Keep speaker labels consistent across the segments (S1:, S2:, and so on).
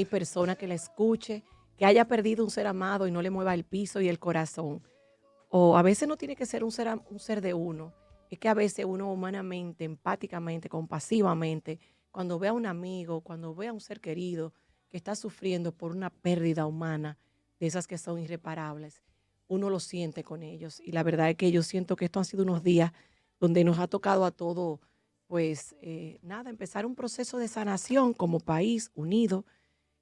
S1: hay persona que la escuche, que haya perdido un ser amado y no le mueva el piso y el corazón. O a veces no tiene que ser un ser de uno, es que a veces uno humanamente, empáticamente, compasivamente, cuando ve a un amigo, cuando ve a un ser querido que está sufriendo por una pérdida humana, de esas que son irreparables, uno lo siente con ellos. Y la verdad es que yo siento que estos han sido unos días donde nos ha tocado a todos, pues nada, empezar un proceso de sanación como país unido,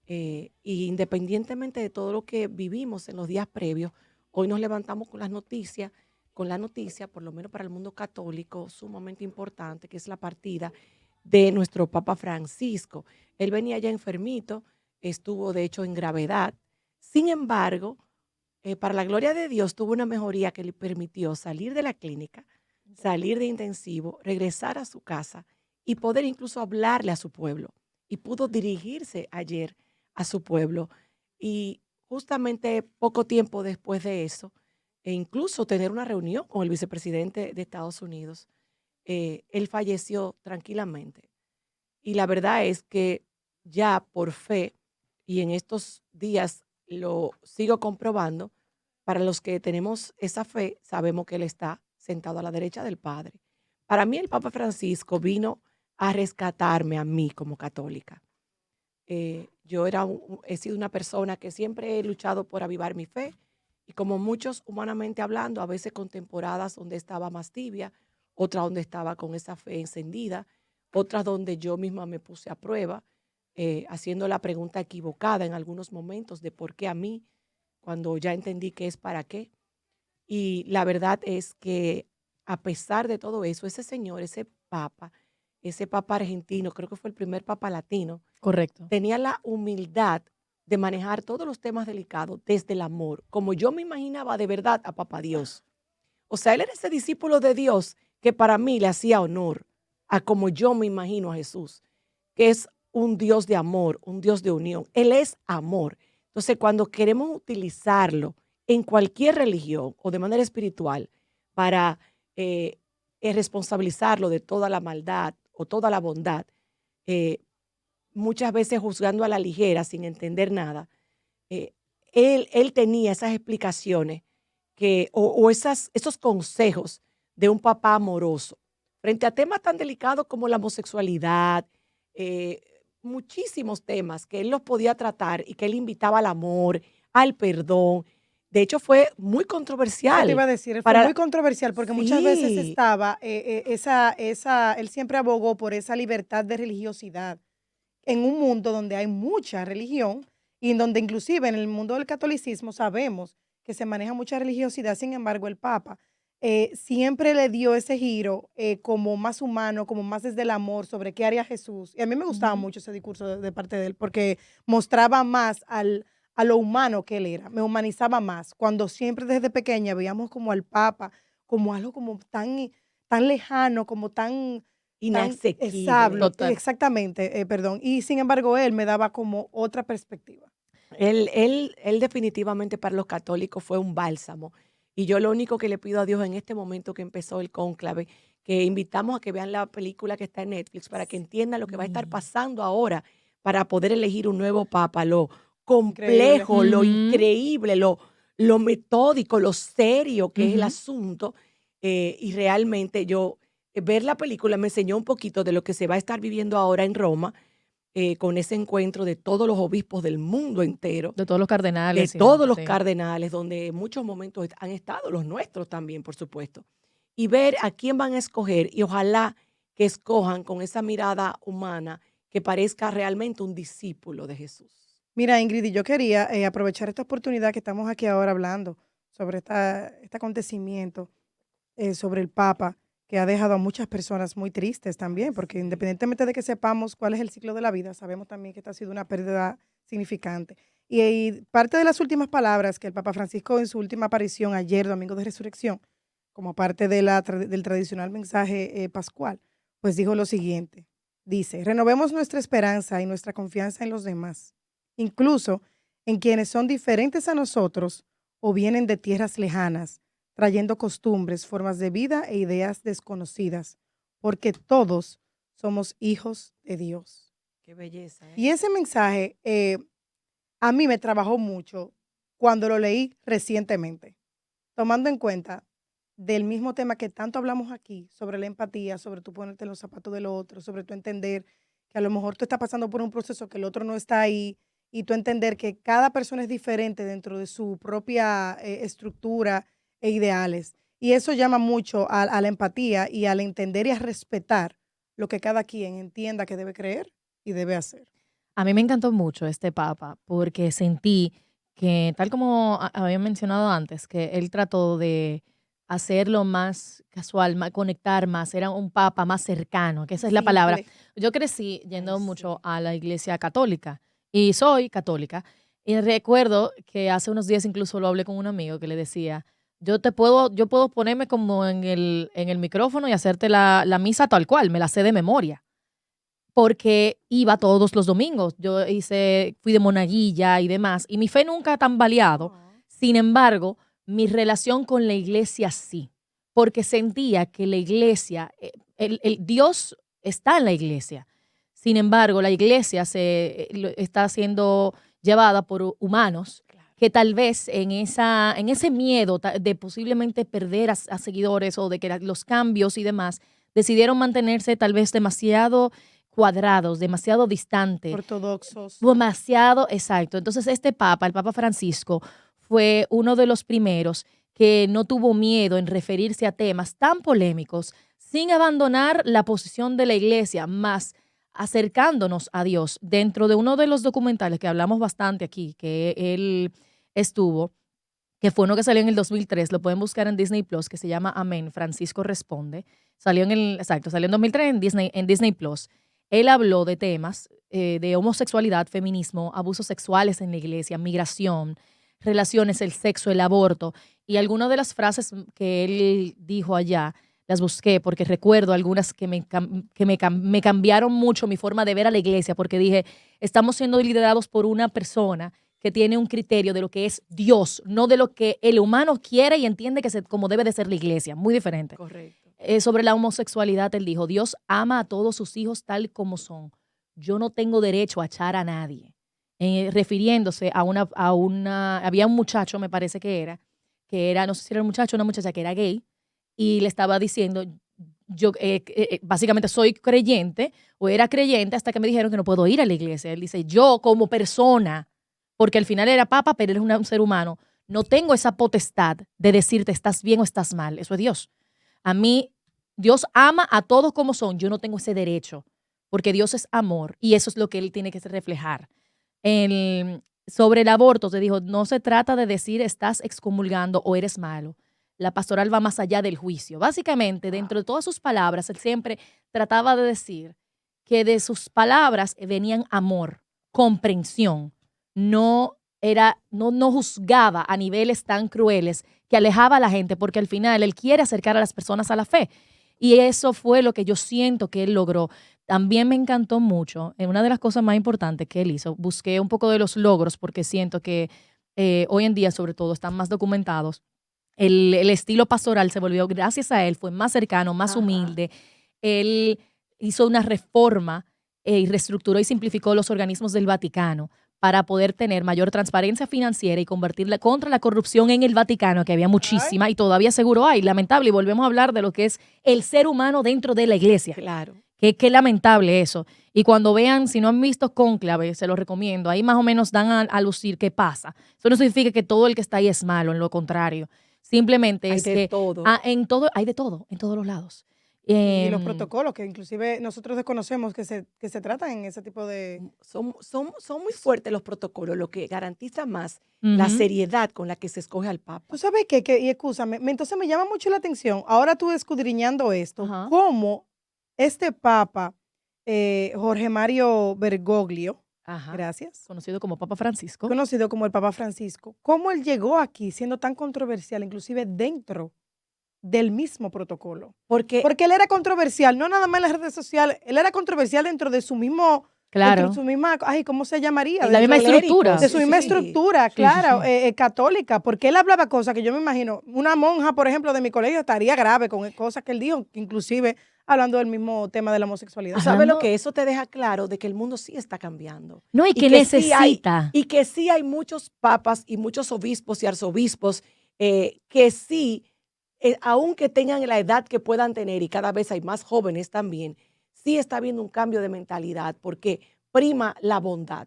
S1: y independientemente de todo lo que vivimos en los días previos, hoy nos levantamos con la noticia, por lo menos para el mundo católico, sumamente importante, que es la partida de nuestro Papa Francisco. Él venía ya enfermito, estuvo de hecho en gravedad. Sin embargo, para la gloria de Dios, tuvo una mejoría que le permitió salir de la clínica, salir de intensivo, regresar a su casa y poder incluso hablarle a su pueblo. Y pudo dirigirse ayer a su pueblo. Y justamente poco tiempo después de eso, e incluso tener una reunión con el vicepresidente de Estados Unidos, él falleció tranquilamente. Y la verdad es que ya por fe, y en estos días lo sigo comprobando, para los que tenemos esa fe, sabemos que Él está sentado a la derecha del Padre. Para mí el Papa Francisco vino a rescatarme a mí como católica. Yo he sido una persona que siempre he luchado por avivar mi fe y como muchos humanamente hablando, a veces con temporadas donde estaba más tibia, otras donde estaba con esa fe encendida, otras donde yo misma me puse a prueba, haciendo la pregunta equivocada en algunos momentos de por qué a mí, cuando ya entendí que es para qué. Y la verdad es que a pesar de todo eso, ese señor, ese papa argentino, creo que fue el primer papa latino,
S2: Correcto.
S1: tenía la humildad de manejar todos los temas delicados desde el amor, como yo me imaginaba de verdad a Papá Dios. O sea, él era ese discípulo de Dios que para mí le hacía honor a como yo me imagino a Jesús, que es un Dios de amor, un Dios de unión. Él es amor. Entonces, cuando queremos utilizarlo en cualquier religión o de manera espiritual para eh, responsabilizarlo de toda la maldad o toda la bondad, eh, muchas veces juzgando a la ligera, sin entender nada, eh, él tenía esas explicaciones o esos consejos de un papá amoroso frente a temas tan delicados como la homosexualidad, eh, muchísimos temas que él los podía tratar y que él invitaba al amor, al perdón. De hecho, fue muy
S2: Eso te iba
S1: controversial
S2: a decir, él fue muy
S1: para...
S2: controversial porque muchas veces
S1: Sí,
S2: estaba él siempre abogó por esa libertad de religiosidad en un mundo donde hay mucha religión y en donde inclusive en el mundo del catolicismo sabemos que se maneja mucha religiosidad, sin embargo el Papa siempre le dio ese giro como más humano, como más desde el amor sobre qué haría Jesús. Y a mí me gustaba
S1: ujú,
S2: mucho ese discurso de parte de él porque mostraba más a lo humano que él era, me humanizaba más, cuando siempre desde pequeña veíamos como al Papa como algo como tan lejano, como tan
S1: inasequible.
S2: exable,
S1: Total.
S2: exactamente, perdón. Y sin embargo, él me daba como otra perspectiva.
S1: Él definitivamente para los católicos fue un bálsamo. Y yo lo único que le pido a Dios en este momento que empezó el cónclave, que invitamos a que vean la película que está en Netflix para que entiendan lo que va a estar
S2: Sí.
S1: pasando ahora para poder elegir un nuevo papa, lo
S2: Increíble.
S1: complejo, lo
S2: Ujú.
S1: increíble, lo metódico, lo serio que es el
S2: Ujú.
S1: asunto. Y realmente yo, ver la película me enseñó un poquito de lo que se va a estar viviendo ahora en Roma, con ese encuentro de todos los obispos del mundo entero,
S2: De todos los
S1: de
S2: cardenales y
S1: todos
S2: gente,
S1: los
S2: sí.
S1: cardenales, donde en muchos momentos han estado los nuestros también, por supuesto, y ver a quién van a escoger y ojalá que escojan con esa mirada humana que parezca realmente un discípulo de Jesús.
S2: Mira, Ingrid, y yo quería aprovechar esta oportunidad que estamos aquí ahora hablando sobre este acontecimiento, sobre el Papa, que ha dejado a muchas personas muy tristes también,
S1: Ay,
S2: porque
S1: sí.
S2: independientemente de que sepamos cuál es el ciclo de la vida, sabemos también que esta ha sido una pérdida significante. Y parte de las últimas palabras que el Papa Francisco en su última aparición ayer, Domingo de Resurrección, como parte de del tradicional mensaje pascual, pues dijo lo siguiente. Dice, renovemos nuestra esperanza y nuestra confianza en los demás, incluso en quienes son diferentes a nosotros o vienen de tierras lejanas, trayendo costumbres, formas de vida e ideas desconocidas, porque todos somos hijos de Dios.
S1: Qué belleza, ¿eh?
S2: Y ese mensaje a mí me trabajó mucho cuando lo leí recientemente, tomando en cuenta del mismo tema que tanto hablamos aquí, sobre la empatía, sobre tú ponerte en los zapatos del otro, sobre tú entender que a lo mejor tú estás pasando por un proceso que el otro no está ahí y tú entender que cada persona es diferente dentro de su propia estructura e ideales. Y eso llama mucho a la empatía y al entender y a respetar lo que cada quien entienda que debe creer y debe hacer.
S3: A mí me encantó mucho este papa porque sentí que, tal como había mencionado antes, que él trató de hacerlo más casual, conectar más, era un papa más cercano, que esa es la palabra.
S2: Simple.
S3: Yo crecí
S2: Ay,
S3: yendo mucho
S2: sí.
S3: a la iglesia católica y soy católica. Y recuerdo que hace unos días incluso lo hablé con un amigo que le decía, yo puedo ponerme como en el micrófono y hacerte la misa tal cual, me la sé de memoria porque iba todos los domingos. Fui de monaguilla y demás, y mi fe nunca ha tambaleado.
S2: Oh.
S3: Sin embargo, mi relación con la iglesia sí, porque sentía que la iglesia, el Dios está en la iglesia. Sin embargo, la iglesia está siendo llevada por humanos
S1: Claro.
S3: que tal vez en ese miedo de posiblemente perder a seguidores o de que los cambios y demás, decidieron mantenerse tal vez demasiado cuadrados, demasiado distantes,
S2: Ortodoxos.
S3: demasiado exacto. Entonces, este papa, el Papa Francisco, fue uno de los primeros que no tuvo miedo en referirse a temas tan polémicos sin abandonar la posición de la iglesia, más acercándonos a Dios. Dentro de uno de los documentales que hablamos bastante aquí, que él estuvo, que fue uno que salió en el 2003, lo pueden buscar en Disney Plus, que se llama Amén, Francisco Responde. Salió en 2003 en Disney Plus. Él habló de temas de homosexualidad, feminismo, abusos sexuales en la iglesia, migración, relaciones, el sexo, el aborto. Y algunas de las frases que él dijo allá, las busqué porque recuerdo algunas que me cambiaron mucho mi forma de ver a la iglesia, porque dije, estamos siendo liderados por una persona que tiene un criterio de lo que es Dios, no de lo que el humano quiere y entiende como debe de ser la iglesia. Muy diferente.
S1: Correcto.
S3: Sobre la homosexualidad, él dijo, Dios ama a todos sus hijos tal como son. Yo no tengo derecho a echar a nadie. Refiriéndose había un muchacho, me parece que era, no sé si era un muchacho o una muchacha que era gay, y le estaba diciendo, yo básicamente soy creyente o era creyente hasta que me dijeron que no puedo ir a la iglesia. Él dice, yo como persona, porque al final era papa, pero él es un ser humano, no tengo esa potestad de decirte estás bien o estás mal. Eso es Dios. A mí, Dios ama a todos como son. Yo no tengo ese derecho, porque Dios es amor y eso es lo que Él tiene que reflejar. Sobre el aborto, te dijo, no se trata de decir estás excomulgando o eres malo. La pastoral va más allá del juicio. Básicamente, dentro de todas sus palabras, él siempre trataba de decir que de sus palabras venían amor, comprensión. No juzgaba a niveles tan crueles que alejaba a la gente, porque al final él quiere acercar a las personas a la fe. Y eso fue lo que yo siento que él logró. También me encantó mucho, una de las cosas más importantes que él hizo, busqué un poco de los logros porque siento que hoy en día sobre todo están más documentados. El estilo pastoral se volvió, gracias a él, fue más cercano, más
S1: Ajá.
S3: humilde. Él hizo una reforma y reestructuró y simplificó los organismos del Vaticano para poder tener mayor transparencia financiera y convertirla contra la corrupción en el Vaticano, que había muchísima y todavía seguro hay, lamentable. Y volvemos a hablar de lo que es el ser humano dentro de la iglesia.
S1: Claro.
S3: Qué lamentable eso. Y cuando vean, si no han visto Cónclave, se los recomiendo. Ahí más o menos dan a lucir qué pasa. Eso no significa que todo el que está ahí es malo, en lo contrario. Simplemente
S1: Hay
S3: es
S1: de
S3: que
S1: todo.
S3: hay de todo, en todos los lados.
S2: Y los protocolos que inclusive nosotros desconocemos que se tratan en ese tipo de...
S1: Son muy fuertes los protocolos, lo que garantiza más la
S3: Ujú.
S1: seriedad con la que se escoge al Papa.
S2: ¿Tú sabes qué? Y escúchame, entonces me llama mucho la atención, ahora tú escudriñando esto,
S3: Ajá.
S2: cómo este Papa, Jorge Mario Bergoglio,
S1: Ajá.
S2: gracias,
S3: Conocido como Papa Francisco.
S2: conocido como el Papa Francisco, cómo él llegó aquí siendo tan controversial, inclusive dentro del mismo protocolo.
S1: Porque
S2: Porque él era controversial, no nada más en las redes sociales, él era controversial dentro de su mismo
S3: Claro.
S2: de su misma, ¿cómo se llamaría?
S3: La misma estructura.
S2: De su misma
S1: Sí.
S2: estructura,
S3: Sí,
S2: claro,
S3: sí.
S2: católica, porque él hablaba cosas que yo me imagino, una monja, por ejemplo, de mi colegio estaría grave con cosas que él dijo, inclusive hablando del mismo tema de la homosexualidad.
S1: Tú sabes lo
S3: Hablando,
S1: que eso te deja claro de que el mundo sí está cambiando.
S3: no, y
S1: Y
S3: que
S1: que sí hay,
S3: necesita.
S1: y que sí hay muchos papas y muchos obispos y arzobispos que sí, aunque tengan la edad que puedan tener, y cada vez hay más jóvenes también, sí está habiendo un cambio de mentalidad porque prima la bondad.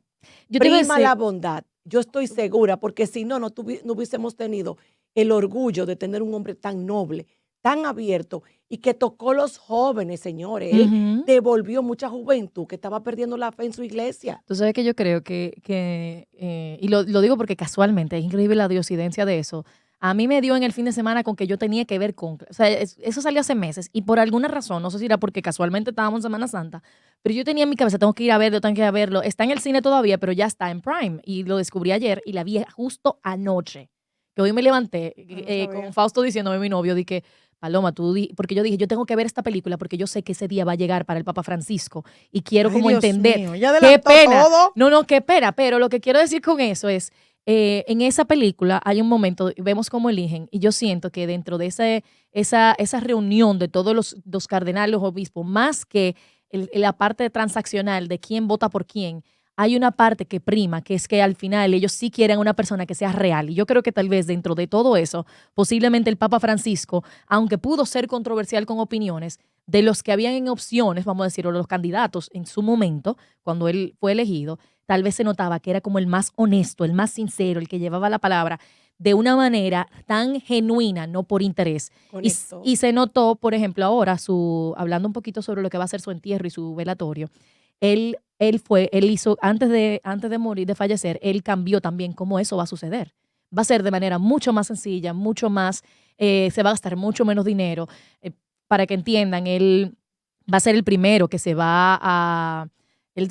S3: Yo te iba a
S1: Prima la
S3: decir,
S1: bondad. Yo estoy segura, porque si no, no hubiésemos tenido el orgullo de tener un hombre tan noble, tan abierto y que tocó los jóvenes, señores. Él
S3: ujú.
S1: devolvió mucha juventud que estaba perdiendo la fe en su iglesia.
S3: Tú sabes que yo creo que y lo digo porque casualmente, es increíble la diosidencia de eso. A mí me dio en el fin de semana con que yo tenía que ver con, o sea, eso salió hace meses y por alguna razón, no sé si era porque casualmente estábamos en Semana Santa, pero yo tenía en mi cabeza, tengo que ir a verlo, tengo que ir a verlo. Está en el cine todavía, pero ya está en Prime y lo descubrí ayer y la vi justo anoche. Que hoy me levanté
S2: No
S3: con
S2: sabía.
S3: Fausto diciéndome a mi novio, di que, Paloma, porque yo dije, yo tengo que ver esta película porque yo sé que ese día va a llegar para el Papa Francisco y quiero
S2: Ay,
S3: como
S2: Dios
S3: entender.
S2: mío, ya
S3: Qué
S2: adelantó
S3: pena.
S2: todo.
S3: No, qué pena. Pero lo que quiero decir con eso es, en esa película hay un momento, vemos cómo eligen, y yo siento que dentro de esa reunión de todos los cardenales, los obispos, más que la parte transaccional de quién vota por quién, hay una parte que prima, que es que al final ellos sí quieren una persona que sea real. Y yo creo que tal vez dentro de todo eso, posiblemente el Papa Francisco, aunque pudo ser controversial con opiniones, de los que habían en opciones, vamos a decir, o los candidatos en su momento, cuando él fue elegido, tal vez se notaba que era como el más honesto, el más sincero, el que llevaba la palabra de una manera tan genuina, no por interés.
S1: Conectó.
S3: Y se notó, por ejemplo, ahora, hablando un poquito sobre lo que va a ser su entierro y su velatorio, él hizo, antes de morir, de fallecer, él cambió también cómo eso va a suceder. Va a ser de manera mucho más sencilla, mucho más, se va a gastar mucho menos dinero. Para que entiendan, él va a ser el primero que él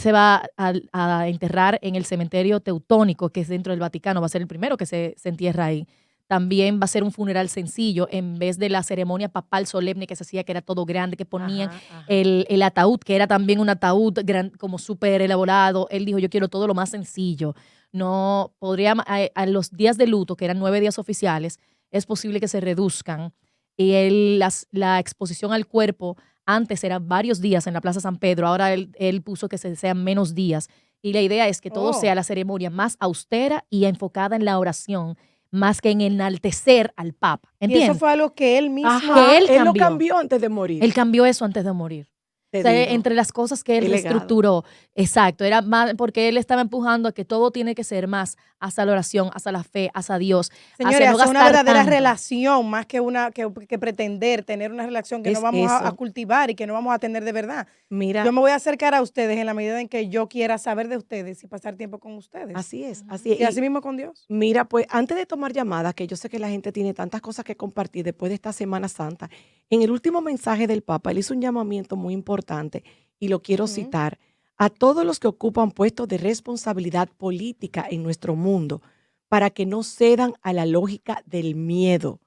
S3: se va a enterrar en el cementerio teutónico, que es dentro del Vaticano, va a ser el primero que se entierra ahí. También va a ser un funeral sencillo, en vez de la ceremonia papal solemne que se hacía, que era todo grande, que ponían
S1: Ajá.
S3: el ataúd, que era también un ataúd como súper elaborado. Él dijo, yo quiero todo lo más sencillo. No podría, a los días de luto, que eran 9 días oficiales, es posible que se reduzcan. Y la exposición al cuerpo antes eran varios días en la Plaza San Pedro, ahora él puso que sean menos días. Y la idea es que todo sea la ceremonia más austera y enfocada en la oración, más que en enaltecer al Papa.
S2: Y eso
S3: ¿Entiendes?
S2: fue algo que él mismo.
S1: Ajá.
S3: Que él
S1: Él lo
S3: cambió.
S1: cambió antes de morir.
S3: Él cambió eso antes de morir.
S1: Te
S3: O sea,
S1: digo.
S3: entre las cosas que él
S1: Qué legado.
S3: reestructuró, exacto, era más porque él estaba empujando a que todo tiene que ser más hacia la oración, hacia la fe, hacia Dios,
S2: Señores,
S3: hacia no
S2: hacer una
S3: gastar
S2: verdadera
S3: tanto.
S2: relación, más que pretender tener una relación que no
S1: Es
S2: vamos a
S1: eso.
S2: cultivar y que no vamos a tener de verdad.
S1: Mira,
S2: Yo me voy a acercar a ustedes en la medida en que yo quiera saber de ustedes y pasar tiempo con ustedes.
S1: así es,
S3: Ujú.
S1: así es.
S2: Y así mismo con Dios.
S1: Mira, pues antes de tomar llamadas, que yo sé que la gente tiene tantas cosas que compartir después de esta Semana Santa, en el último mensaje del Papa, él hizo un llamamiento muy importante y lo quiero
S2: Ujú.
S1: citar a todos los que ocupan puestos de responsabilidad política en nuestro mundo para que no cedan a la lógica del miedo.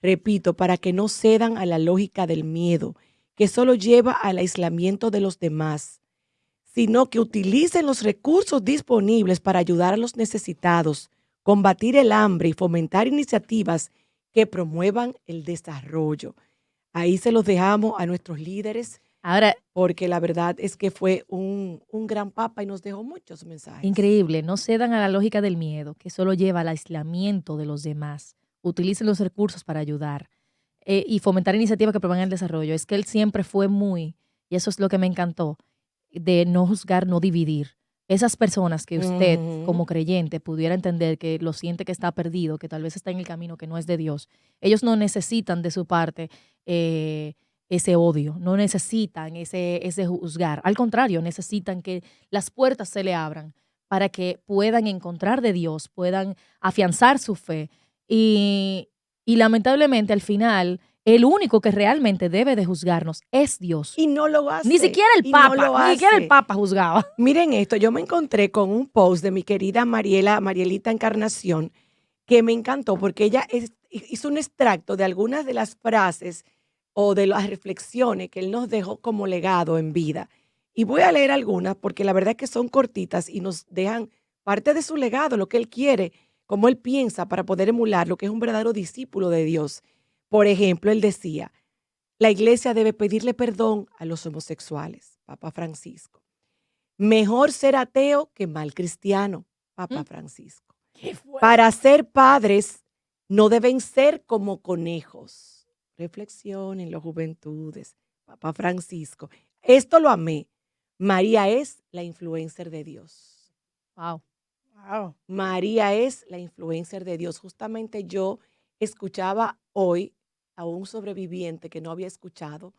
S1: Repito, para que no cedan a la lógica del miedo, que solo lleva al aislamiento de los demás, sino que utilicen los recursos disponibles para ayudar a los necesitados, combatir el hambre y fomentar iniciativas que promuevan el desarrollo. Ahí se los dejamos a nuestros líderes,
S3: Ahora,
S1: porque la verdad es que fue un gran papa y nos dejó muchos mensajes.
S3: increíble, no cedan a la lógica del miedo, que solo lleva al aislamiento de los demás. Utilicen los recursos para ayudar y fomentar iniciativas que promuevan el desarrollo. Es que él siempre fue y eso es lo que me encantó, de no juzgar, no dividir. Esas personas que usted, como
S1: Ujú.
S3: creyente, pudiera entender que lo siente que está perdido, que tal vez está en el camino que no es de Dios, ellos no necesitan de su parte ese odio, no necesitan ese juzgar. Al contrario, necesitan que las puertas se le abran para que puedan encontrar de Dios, puedan afianzar su fe. Y lamentablemente, al final, el único que realmente debe de juzgarnos es Dios.
S1: Y no lo hace.
S3: Ni siquiera el
S1: y no
S3: Papa,
S1: lo
S3: ni siquiera el
S1: hace.
S3: Papa juzgaba.
S1: Miren esto, yo me encontré con un post de mi querida Marielita Encarnación, que me encantó porque ella hizo un extracto de algunas de las frases o de las reflexiones que él nos dejó como legado en vida. Y voy a leer algunas porque la verdad es que son cortitas y nos dejan parte de su legado, lo que él quiere, cómo él piensa para poder emular lo que es un verdadero discípulo de Dios. Por ejemplo, él decía, la iglesia debe pedirle perdón a los homosexuales, Papa Francisco. Mejor ser ateo que mal cristiano, Papa
S3: Mm,
S1: Francisco.
S3: qué fuerte.
S1: Para ser padres no deben ser como conejos. Reflexionen las juventudes, Papa Francisco. Esto lo amé. María es la influencer de Dios.
S3: Wow.
S2: Wow.
S1: María es la influencer de Dios. Justamente yo escuchaba hoy a un sobreviviente que no había escuchado,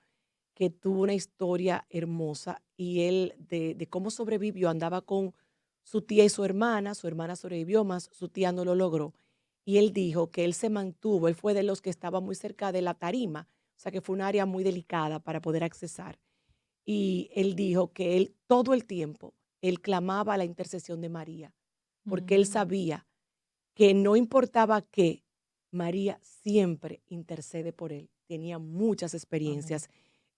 S1: que tuvo una historia hermosa y él de cómo sobrevivió, andaba con su tía y su hermana sobrevivió más, su tía no lo logró. Y él dijo que él se mantuvo, él fue de los que estaba muy cerca de la tarima, o sea que fue un área muy delicada para poder accesar. Y él dijo que él todo el tiempo, él clamaba la intercesión de María, porque él
S3: Mm,
S1: sabía que no importaba qué, María siempre intercede por él. Tenía muchas
S3: amén.
S1: experiencias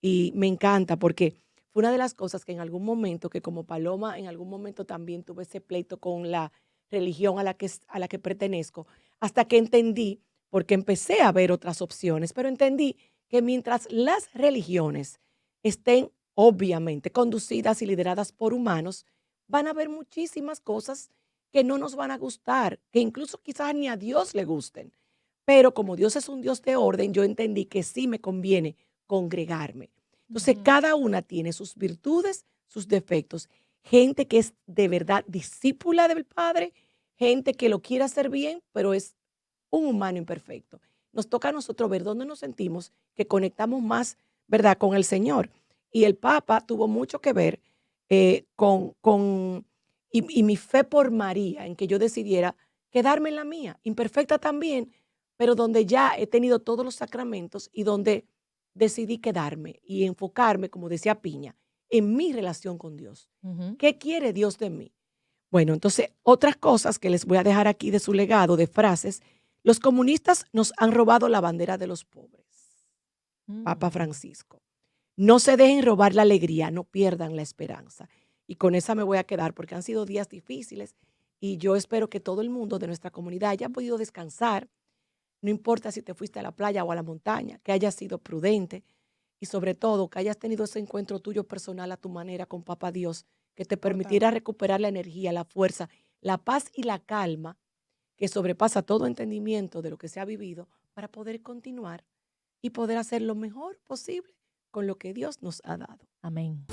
S1: y me encanta porque fue una de las cosas que en algún momento, que como Paloma en algún momento también tuve ese pleito con la religión a la que pertenezco, hasta que entendí, porque empecé a ver otras opciones, pero entendí que mientras las religiones estén obviamente conducidas y lideradas por humanos, van a haber muchísimas cosas que no nos van a gustar, que incluso quizás ni a Dios le gusten. Pero como Dios es un Dios de orden, yo entendí que sí me conviene congregarme. Entonces,
S3: Ujú.
S1: cada una tiene sus virtudes, sus defectos. Gente que es de verdad discípula del Padre, gente que lo quiere hacer bien, pero es un humano imperfecto. Nos toca a nosotros ver dónde nos sentimos que conectamos más, ¿verdad?, con el Señor. Y el Papa tuvo mucho que ver y mi fe por María, en que yo decidiera quedarme en la mía, imperfecta también, pero donde ya he tenido todos los sacramentos y donde decidí quedarme y enfocarme, como decía Piña, en mi relación con Dios.
S3: Ujú.
S1: ¿Qué quiere Dios de mí? Bueno, entonces, otras cosas que les voy a dejar aquí de su legado, de frases. Los comunistas nos han robado la bandera de los pobres. Papa
S3: Mm.
S1: Francisco. No se dejen robar la alegría, no pierdan la esperanza. Y con esa me voy a quedar porque han sido días difíciles y yo espero que todo el mundo de nuestra comunidad haya podido descansar, no importa si te fuiste a la playa o a la montaña, que hayas sido prudente y sobre todo que hayas tenido ese encuentro tuyo personal a tu manera con Papá Dios, que te permitiera
S2: Importante.
S1: recuperar la energía, la fuerza, la paz y la calma que sobrepasa todo entendimiento de lo que se ha vivido para poder continuar y poder hacer lo mejor posible con lo que Dios nos ha dado.
S3: Amén.